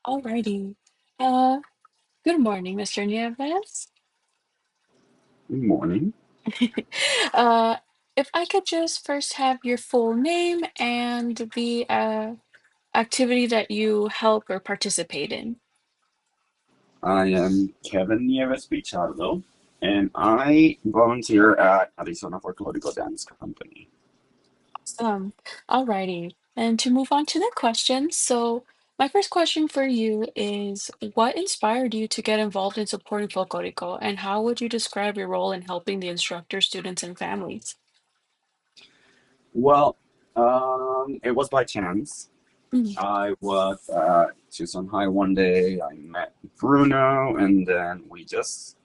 Alrighty. Uh, Good morning, Mr. Nieves. Good morning. Uh, if I could just first have your full name and the activity that you help or participate in. I am Kevin Nieves Pichardo, and I volunteer at Arizona Folklorico Dance Company. Awesome. Alrighty. And to move on to the questions, so my first question for you is, what inspired you to get involved in supporting Folklorico, and how would you describe your role in helping the instructors, students, and families? Well, it was by chance. Mhm. I was at Tucson High one day. I met Bruno, and then we just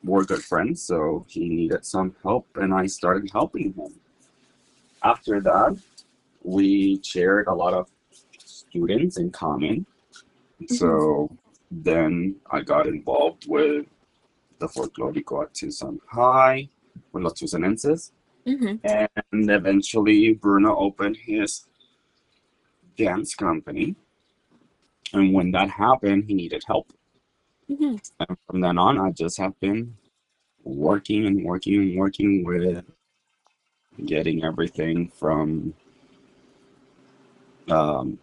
were good friends. So he needed some help, and I started helping him. After that, we shared a lot of students in common. Mhm. So then I got involved with the folklórico at Tucson High with los Tucsonenses. Mhm. And eventually Bruno opened his dance company. And when that happened, he needed help. Mhm. And from then on, I just have been working and working and working with getting everything from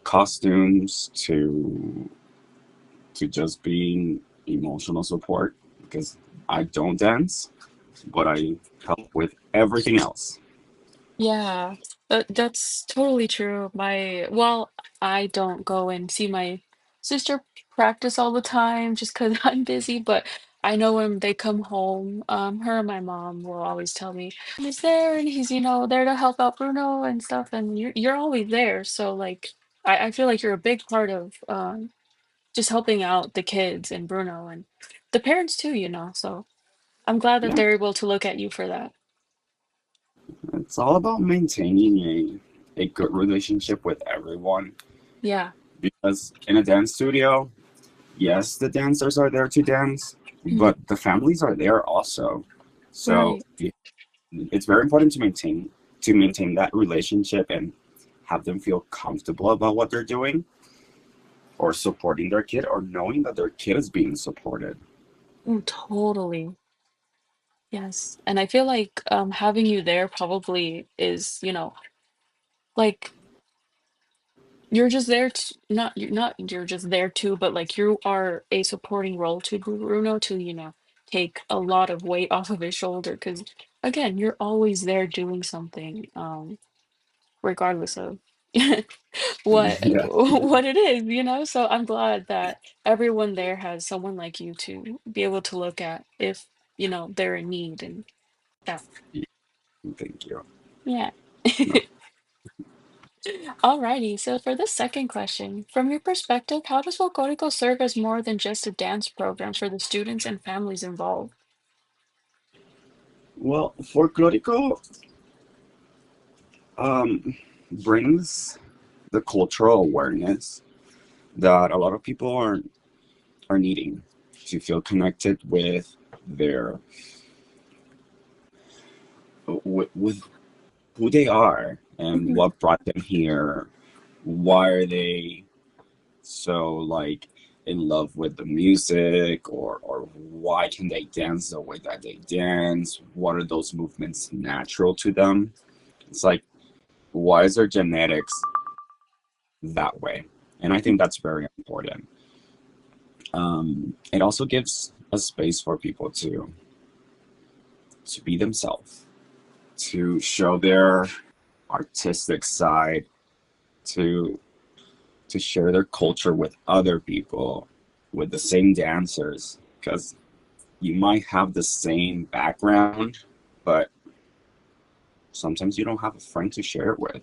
costumes to just being emotional support because I don't dance, but I help with everything else. Yeah, that's totally true. Well, I don't go and see my sister practice all the time just because I'm busy, but I know when they come home, her and my mom will always tell me, he's there and he's, there to help out Bruno and stuff, and you're always there. So like I feel like you're a big part of just helping out the kids and Bruno and the parents too, So I'm glad that Yeah, they're able to look at you for that. it's all about maintaining a good relationship with everyone Yeah. because in a dance studio, yes, the dancers are there to dance, Mhm. but the families are there also. So Right. it's very important to maintain that relationship and have them feel comfortable about what they're doing or supporting their kid or knowing that their kid is being supported. Oh, totally. Yes. And I feel like having you there probably is, like you're just there to not you're just there too, but like you are a supporting role to Bruno to, take a lot of weight off of his shoulder because again, you're always there doing something, regardless of what Yeah, what it is, So I'm glad that everyone there has someone like you to be able to look at if, they're in need and that. thank you. Yeah. No. Alrighty, so for the second question, from your perspective, how does Folclórico serve as more than just a dance program for the students and families involved? Well, folklorico brings the cultural awareness that a lot of people are needing to feel connected with their with who they are and Mhm. what brought them here. Why are they so like in love with the music or why can they dance the way that they dance? What are those movements natural to them? It's like why is their genetics that way? And I think that's very important. It also gives a space for people to be themselves, to show their artistic side, to to share their culture with other people, with the same dancers, because you might have the same background, but sometimes you don't have a friend to share it with.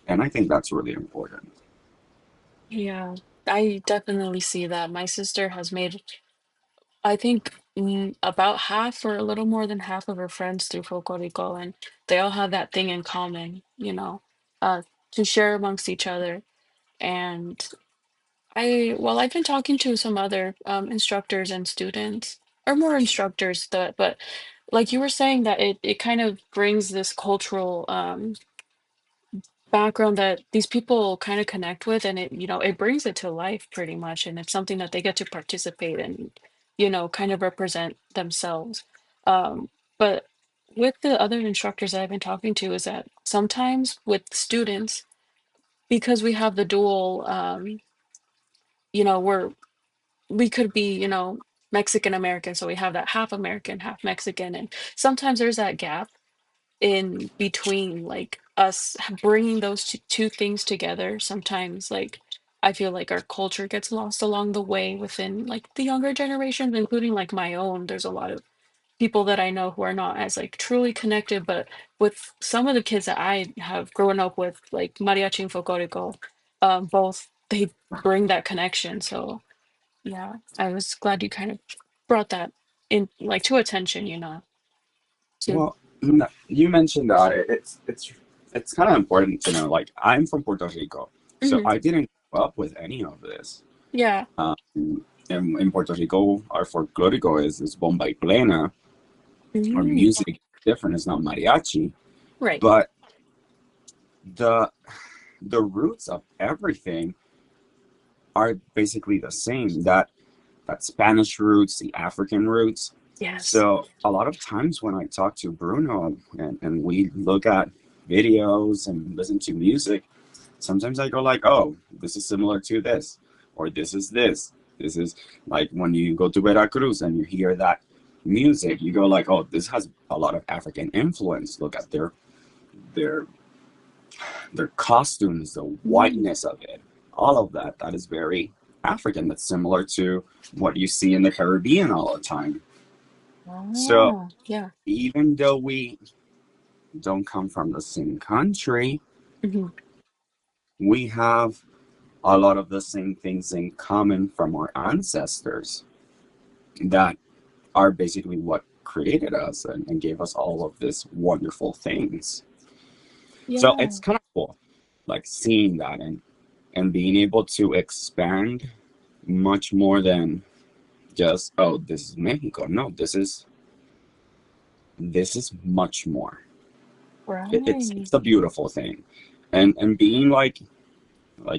And I think that's really important. Yeah, I definitely see that. My sister has made, I think, about half or a little more than half of her friends through Folclórico, and they all have that thing in common, to share amongst each other. And well, I've been talking to some other instructors and students, or more instructors, but like you were saying that it kind of brings this cultural background that these people kind of connect with, and it brings it to life pretty much, and it's something that they get to participate in, kind of represent themselves. um, but with the other instructors that I've been talking to is that sometimes with students, because we have the dual, we could be, Mexican American, so we have that half American half Mexican, and sometimes there's that gap in between, like, us bringing those two things together. Sometimes, like, I feel like our culture gets lost along the way within, like, the younger generations, including, like, my own. There's a lot of people that I know who are not as, like, truly connected, but with some of the kids that I have grown up with, like mariachi and folklorico, both they bring that connection. So yeah, I was glad you kind of brought that in, like, to attention, to. Well, you mentioned that it's kind of important to know. Like, I'm from Puerto Rico, so Mhm. I didn't grow up with any of this. Yeah. Um, in Puerto Rico, our folklorico is bomba y plena. Our Mm, music is different. It's not mariachi, right. but the the roots of everything are basically the same. That Spanish roots, the African roots. Yes. So a lot of times when I talk to Bruno and we look at videos and listen to music, sometimes I go like, oh, this is similar to this, or this is this. This is like when you go to Veracruz and you hear that music, you go like, oh, this has a lot of African influence. Look at their their costumes, the Mm. whiteness of it, all of that. That is very African. That's similar to what you see in the Caribbean all the time. So Oh, yeah. even though we don't come from the same country, Mhm. we have a lot of the same things in common from our ancestors that are basically what created us and gave us all of these wonderful things. So it's Yeah. kind of cool, like seeing that and being able to expand much more than just, oh, this is Mexico. No, this is much more. It's Right. the beautiful thing, and being like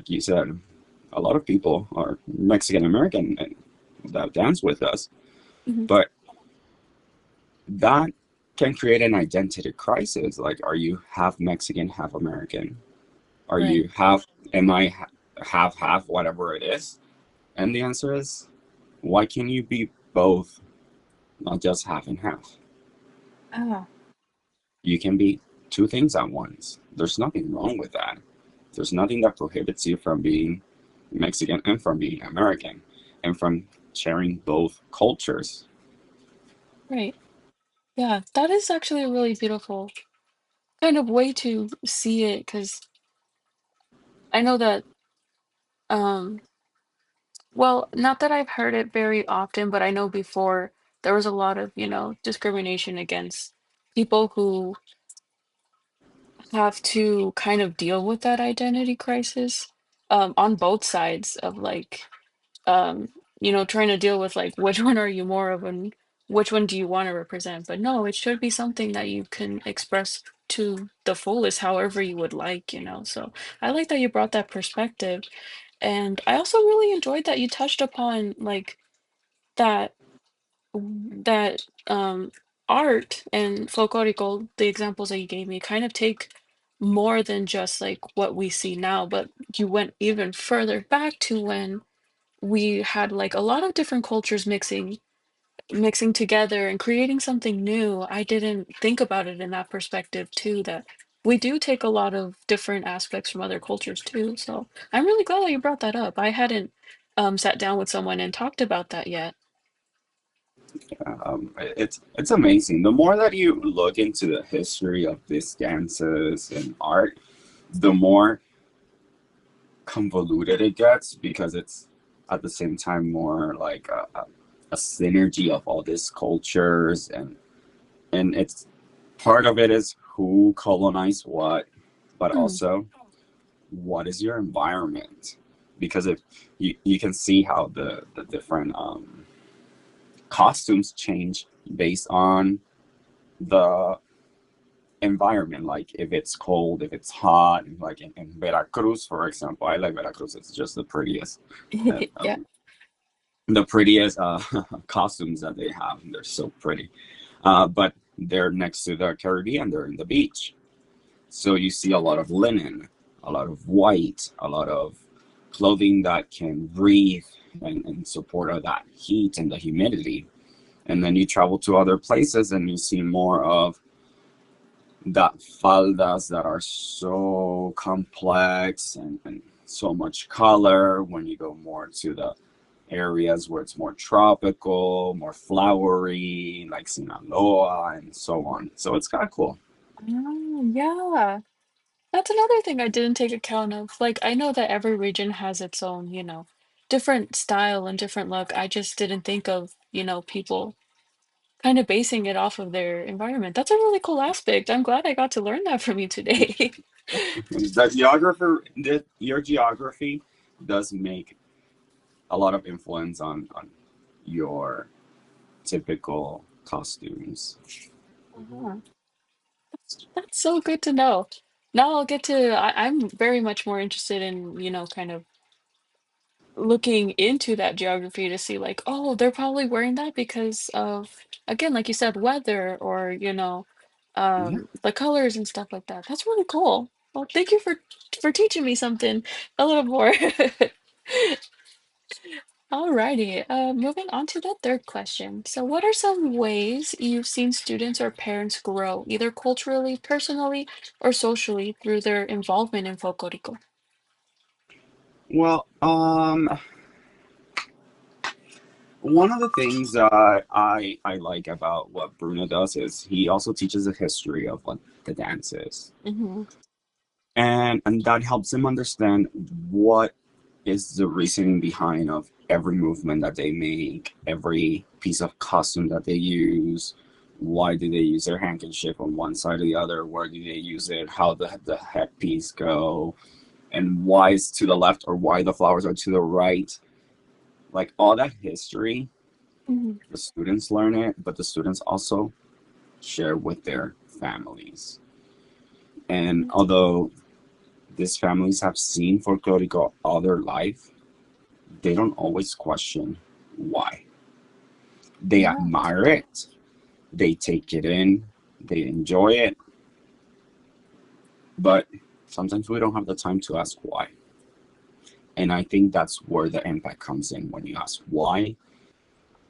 you said, a lot of people are Mexican American and that dance with us, Mhm. but that can create an identity crisis. Like, are you half Mexican, half American? Are Right. you half? Am I half whatever it is? And the answer is, why can't you be both, not just half and half? Ah, You can be two things at once. There's nothing wrong with that. There's nothing that prohibits you from being Mexican and from being American and from sharing both cultures. right. Yeah, that is actually a really beautiful kind of way to see it, because I know that, um, well, not that I've heard it very often, but I know before there was a lot of, discrimination against people who have to kind of deal with that identity crisis, on both sides of, like, um, trying to deal with, like, which one are you more of, and which one do you want to represent. But no, it should be something that you can express to the fullest however you would like, so I like that you brought that perspective. And I also really enjoyed that you touched upon, like, that that art and folklorico, the examples that you gave me, kind of take more than just, like, what we see now, but you went even further back to when we had, like, a lot of different cultures mixing together and creating something new. I didn't think about it in that perspective too, that we do take a lot of different aspects from other cultures too. So I'm really glad that you brought that up. I hadn't sat down with someone and talked about that yet. It's amazing. The more that you look into the history of these dances and art, the more convoluted it gets because it's at the same time more like a synergy of all these cultures and it's part of it is who colonized what, but Mm, also what is your environment? Because if you can see how the different costumes change based on the environment, like if it's cold, if it's hot, like in Veracruz, for example. I like Veracruz. It's just uh, Yeah. um, the prettiest costumes that they have. They're so pretty. But they're next to the Caribbean. They're in the beach. So you see a lot of linen, a lot of white, a lot of clothing that can breathe and support all that heat and the humidity. And then you travel to other places and you see more of that faldas that are so complex and so much color. When you go more to the areas where it's more tropical, more flowery, like Sinaloa and so on. So it's kind of cool. Oh, yeah. That's another thing I didn't take account of. Like, I know that every region has its own, different style and different look. I just didn't think of, people kind of basing it off of their environment. That's a really cool aspect. I'm glad I got to learn that from you today. The geographer, your geography does make a lot of influence on your typical costumes. Uh-huh. That's so good to know. Now I'll get to, I'm very much more interested in, kind of looking into that geography to see like, oh, they're probably wearing that because of, again, like you said, weather or, Yeah, the colors and stuff like that. That's really cool. Well, thank you for teaching me something a little more. Alrighty, moving on to the third question. So, what are some ways you've seen students or parents grow, either culturally, personally, or socially, through their involvement in folklorico? well, one of the things that I like about what Bruno does is he also teaches the history of what the dance is. Mm-hmm. And that helps him understand what is the reasoning behind of every movement that they make, every piece of costume that they use. Why do they use their handkerchief on one side or the other? Where do they use it? How the headpiece go? And why is to the left or why the flowers are to the right? Like all that history, Mm-hmm. the students learn it, but the students also share with their families. And although these families have seen folklorico all their life, they don't always question why. They Yeah. admire it, they take it in, they enjoy it, but sometimes we don't have the time to ask why. And I think that's where the impact comes in when you ask why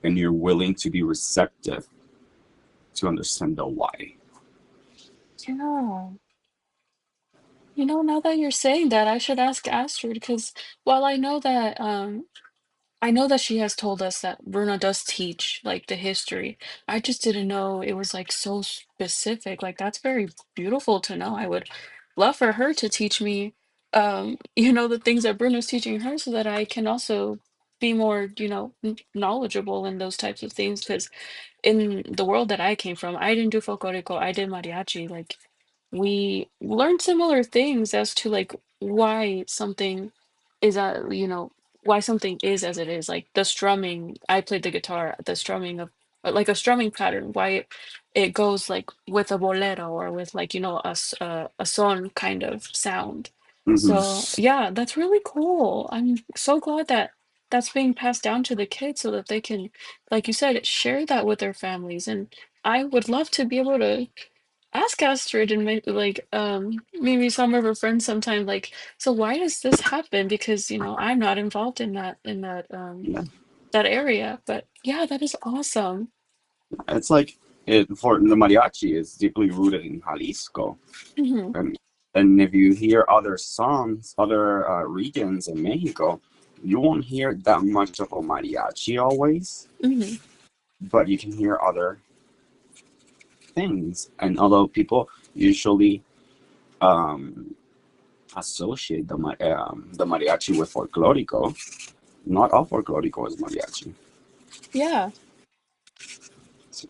and you're willing to be receptive to understand the why. Yeah. Now that you're saying that, I should ask Astrid because while I know that she has told us that Bruno does teach like the history. I just didn't know it was like so specific. Like that's very beautiful to know. I would love for her to teach me the things that Bruno's teaching her so that I can also be more, knowledgeable in those types of things because in the world that I came from, I didn't do folklorico, I did mariachi. Like we learned similar things as to like why something is why something is as it is. Like the strumming, I played the guitar, the strumming of like a strumming pattern, why it goes like with a bolero or with like a son kind of sound. Hmm. So yeah, that's really cool. I'm so glad that that's being passed down to the kids so that they can, like you said, share that with their families. And I would love to be able to ask Astrid and maybe some of her friends sometime, like, so why does this happen? Because, I'm not involved in Yeah. that area. But yeah, that is awesome. It's like for the mariachi is deeply rooted in Jalisco. Hmm. And, and if you hear other songs, other regions in Mexico, you won't hear that much of a mariachi always, Hmm. but you can hear other things. And although people usually um, associate the mariachi with folklorico, not all folklorico is mariachi. Yeah. So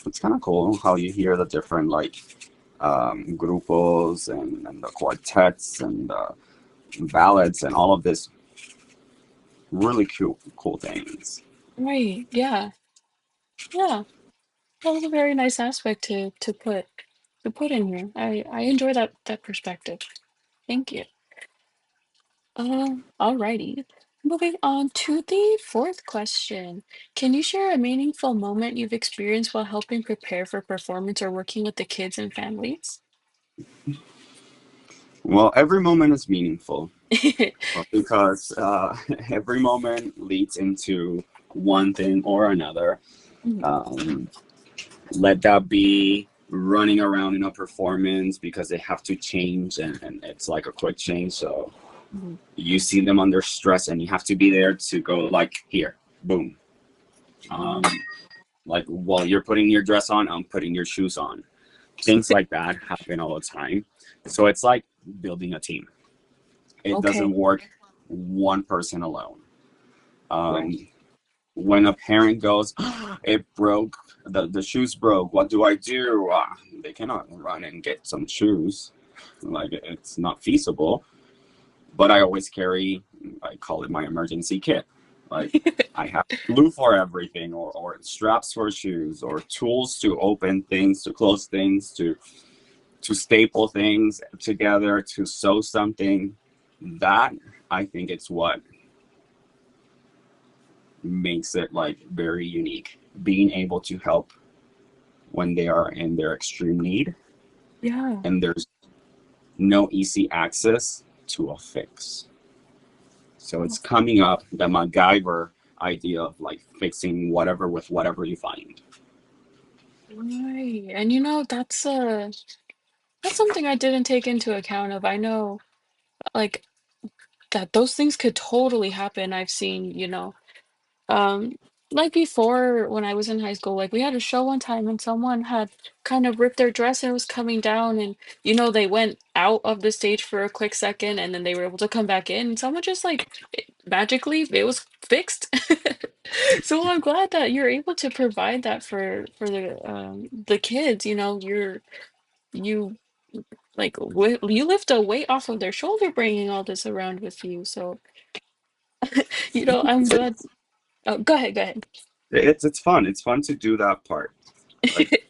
it's kind of cool how you hear the different like grupos and the quartets and the ballads and all of this really cool things. Right. Yeah. Yeah. That was a very nice aspect to put. to put in here. I enjoy that perspective. Thank you. Alrighty. Moving on to the fourth question. Can you share a meaningful moment you've experienced while helping prepare for performance or working with the kids and families? Well, every moment is meaningful because every moment leads into one thing or another. Mhm, Um, Let that be running around in a performance because they have to change, and it's like a quick change. So mhm. you see them under stress and you have to be there to go like here, boom. Um, Oh, like while you're putting your dress on, I'm putting your shoes on. Things like that happen all the time. So it's like building a team. It doesn't okay. work one person alone. Right. Um, when a parent goes, it broke, the shoes broke, what do I do? They cannot run and get some shoes. Like it's not feasible. But I always carry, I call it my emergency kit. Like I have glue for everything, or straps for shoes, or tools to open things, to close things, to staple things together, to sew something. That I think it's what makes it like very unique. Being able to help when they are in their extreme need, Yeah. and there's no easy access to a fix. So it's coming up the MacGyver idea of like fixing whatever with whatever you find. Right. And that's something I didn't take into account of. I know like that those things could totally happen. I've seen, um, like before when I was in high school, like we had a show one time and someone had kind of ripped their dress and it was coming down and they went out of the stage for a quick second and then they were able to come back in and someone just like magically it was fixed. So I'm glad that you're able to provide that for the kids, you like you lift a weight off of their shoulder bringing all this around with you. So, I'm glad. It's Oh, go ahead, go ahead. it's fun. It's fun to do that part. Like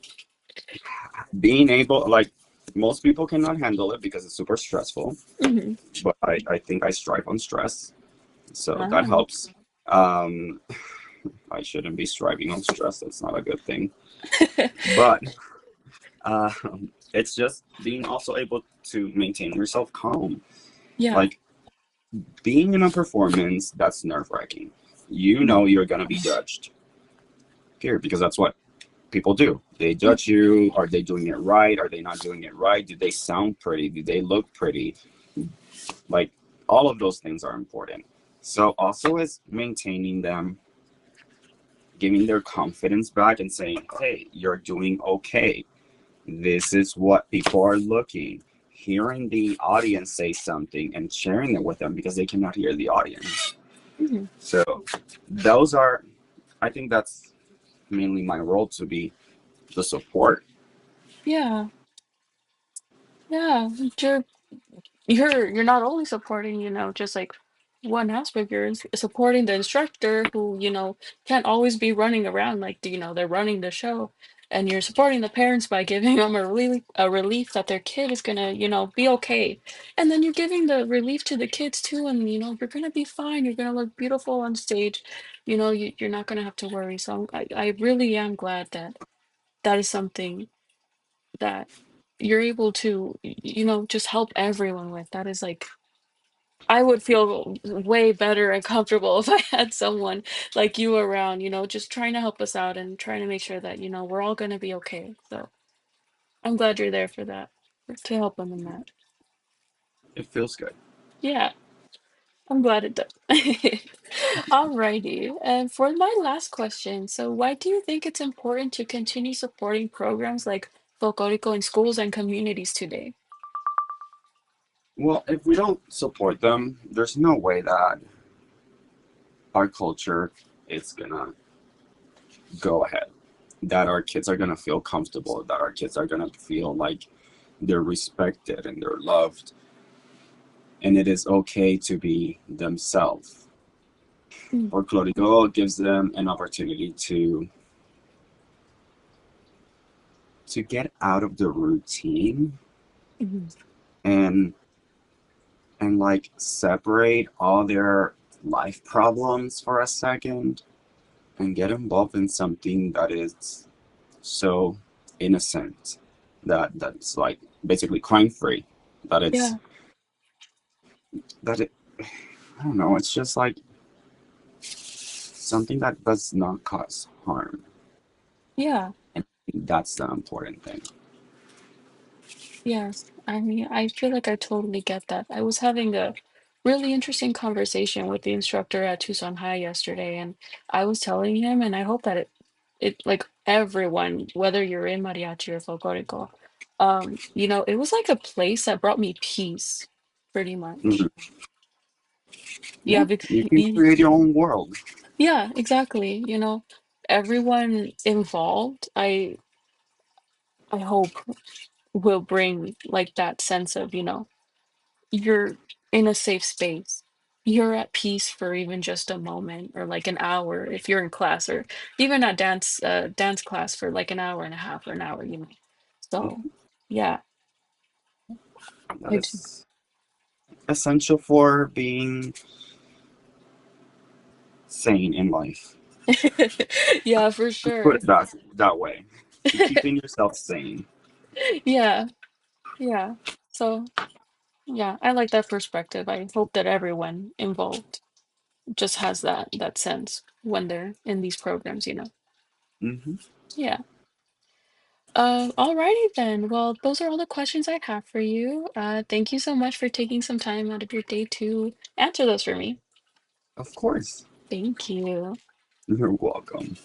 being able, like most people cannot handle it because it's super stressful. Mhm. But I think I strive on stress, so that Ah. helps. Um, I shouldn't be striving on stress. That's not a good thing. But it's just being also able to maintain yourself calm. Yeah. Like being in a performance, that's nerve wracking. You Mhm. know you're gonna be judged. Period, because that's what people do. They Yeah. judge you. Are they doing it right? Are they not doing it right? Do they sound pretty? Do they look pretty? Like all of those things are important. So also is maintaining them, giving their confidence back and saying, hey, you're doing okay. This is what people are looking. Hearing the audience say something and sharing it with them because they cannot hear the audience. Mhm. So those are, I think that's mainly my role, to be the support. Yeah. Yeah. You're not only supporting, just like one aspect, you're supporting the instructor who, can't always be running around like, they're running the show. And you're supporting the parents by giving them a relief that their kid is gonna, be okay. And then you're giving the relief to the kids too, and you're gonna be fine. You're gonna look beautiful on stage. You're not gonna have to worry. So I really am glad that that is something that you're able to, just help everyone with. That is like, I would feel way better and comfortable if I had someone like you around, just trying to help us out and trying to make sure that, we're all going to be okay. So I'm glad you're there for that, to help them in that. It feels good. Yeah, I'm glad it does. Alrighty. And for my last question, so why do you think it's important to continue supporting programs like Folklorico in schools and communities today? Well, if we don't support them, there's no way that our culture is gonna go ahead. That our kids are gonna feel comfortable. That our kids are gonna feel like they're respected and they're loved, and it is okay to be themselves. Mm, Folklorico gives them an opportunity to to get out of the routine Mhm. and like separate all their life problems for a second and get involved in something that is so innocent, that's like basically crime free, that it's Yeah, that it I don't know, it's just like something that does not cause harm. yeah, And I think that's the important thing. yes. I mean, I feel like I totally get that. I was having a really interesting conversation with the instructor at Tucson High yesterday, and I was telling him, and I hope that it like everyone, whether you're in mariachi or folklorico, it was like a place that brought me peace, pretty much. Mhm. Yeah, Yeah, because you can create your own world. yeah, exactly. Everyone involved, I hope will bring like that sense of, you're in a safe space. You're at peace for even just a moment or like an hour if you're in class or even at dance class for like an hour and a half or an hour. So yeah, That I do. is essential for being sane in life. Yeah, for Put sure. it that way. To keeping yourself sane. Yeah, yeah. So yeah, I like that perspective. I hope that everyone involved just has that sense when they're in these programs. Hmm. Yeah. Alrighty then. Well, those are all the questions I have for you. Thank you so much for taking some time out of your day to answer those for me. Of course. Thank you. You're welcome.